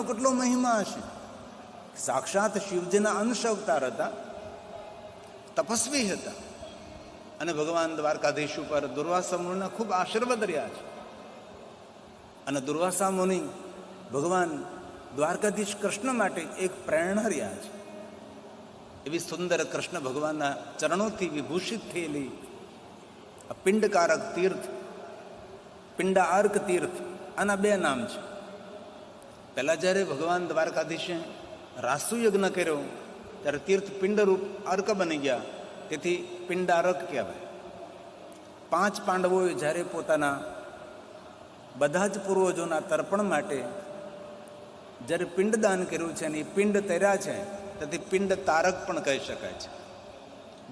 કેટલો મહિમા હશે. સાક્ષાત શિવજીના અંશ અવતાર હતા, તપસ્વી હતા, અને ભગવાન દ્વારકાધીશ ઉપર દુર્વાસા મુનિના ખૂબ આશીર્વાદ રહ્યા છે. અને દુર્વાસા મુનિ ભગવાન દ્વારકાધીશ કૃષ્ણ માટે એક પ્રેરણા રહ્યા છે. એવી સુંદર કૃષ્ણ ભગવાનના ચરણોથી વિભૂષિત થયેલી આ પિંડકારક તીર્થ, પિંડાર્ક તીર્થ, આના બે નામ છે. પહેલાં જ્યારે ભગવાન દ્વારકાધીશે રાસુ યજ્ઞ કર્યો ત્યારે તીર્થ પિંડરૂપ અર્ક બની ગયા, તેથી પિંડારક કહેવાય. 5 પાંડવોએ જ્યારે પોતાના બધા જ પૂર્વજોના તર્પણ માટે જ્યારે પિંડદાન કર્યું છે અને એ પિંડ તર્યા છે, તેથી પિંડ તારક પણ કહી શકાય છે.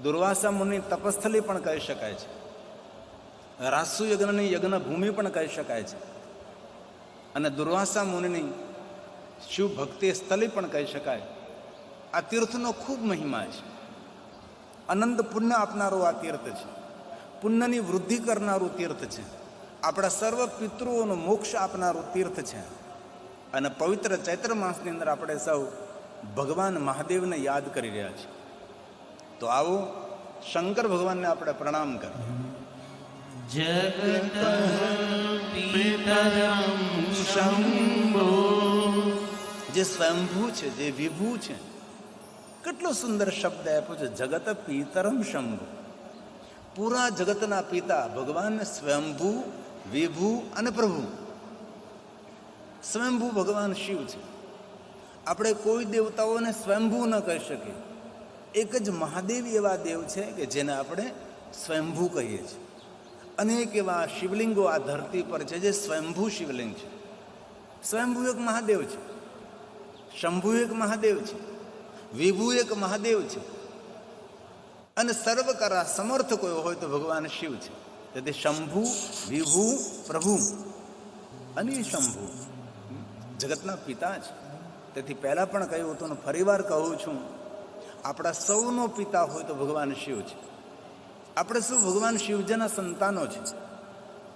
દુર્વાસા મુનિ તપસ્થલી પણ કહી શકાય છે. રાસુ યજ્ઞની યજ્ઞ ભૂમિ પણ કહી શકાય છે. અને દુર્વાસા મુનિની શિવ ભક્તિ સ્થલી પણ કહી શકાય. આ તીર્થનો ખૂબ મહિમા છે. અનંત પુણ્ય આપનારું આ તીર્થ છે. પુણ્યની વૃદ્ધિ કરનારું તીર્થ છે. આપણા સર્વ પિતૃઓનો મોક્ષ આપનારું તીર્થ છે. અને પવિત્ર ચૈત્ર માસની અંદર આપણે સૌ ભગવાન મહાદેવને યાદ કરી રહ્યા છીએ. તો આવો શંકર ભગવાનને આપણે પ્રણામ કરીએ. જગત પિતરમ શંભો, જે સ્વયંભૂ છે, જે વિભૂ છે, કેટલો સુંદર શબ્દ આપ્યો છે, જગત પિતરમ શંભુ. પૂરા જગતના પિતા ભગવાન સ્વયંભૂ, વિભૂ અને પ્રભુ. સ્વયંભૂ ભગવાન શિવ છે. આપણે કોઈ દેવતાઓને સ્વયંભૂ ન કહી શકીએ. એક જ મહાદેવ એવા દેવ છે કે જેને આપણે સ્વયંભૂ કહીએ છીએ. અનેક એવા શિવલિંગો આ ધરતી પર છે જે સ્વયંભૂ શિવલિંગ છે. સ્વયંભૂ એક મહાદેવ છે, શંભુ એક મહાદેવ છે, વિભૂ એક મહાદેવ છે, અને સર્વ કરા સમર્થ કોઈ હોય તો ભગવાન શિવ છે. તેથી શંભુ, વિભૂ, પ્રભુ અને શંભુ જગતના પિતા છે. તેથી પહેલાં પણ કહ્યું હતું, ફરીવાર કહું છું, આપણા સૌનો પિતા હોય તો ભગવાન શિવ છે. આપણે સૌ ભગવાન શિવજીના સંતાનો છે.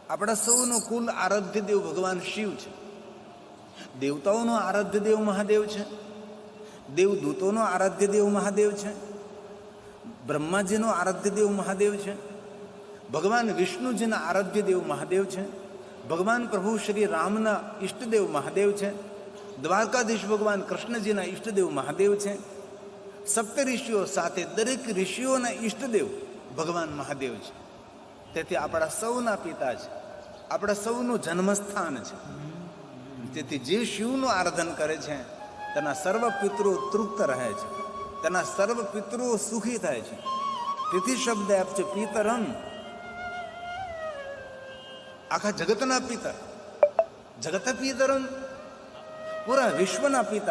આપણા સૌનો કુલ આરાધ્ય દેવ ભગવાન શિવ છે. દેવતાઓનો આરાધ્ય દેવ મહાદેવ છે. દેવદૂતોનો આરાધ્ય દેવ મહાદેવ છે. બ્રહ્માજીનો આરાધ્ય દેવ મહાદેવ છે. ભગવાન વિષ્ણુજીના આરાધ્ય દેવ મહાદેવ છે. ભગવાન પ્રભુ શ્રી રામના ઈષ્ટદેવ મહાદેવ છે. દ્વારકાધીશ ભગવાન કૃષ્ણજીના ઈષ્ટદેવ મહાદેવ છે. સપ્ત ઋષિઓ સાથે દરેક ઋષિઓના ઈષ્ટદેવ ભગવાન મહાદેવ છે. તેથી આપણા સૌના પિતા છે, આપણા સૌનું જન્મસ્થાન છે. તેથી જે શિવનું આરાધન કરે છે તેના સર્વ પિતૃઓ તૃપ્ત રહે છે, તેના સર્વ પિતૃઓ સુખી થાય છે. તેથી શબ્દ આપશે પિતરમ. આખા જગતના પિતા, જગત પિતરમ, પૂરા વિશ્વના પિતા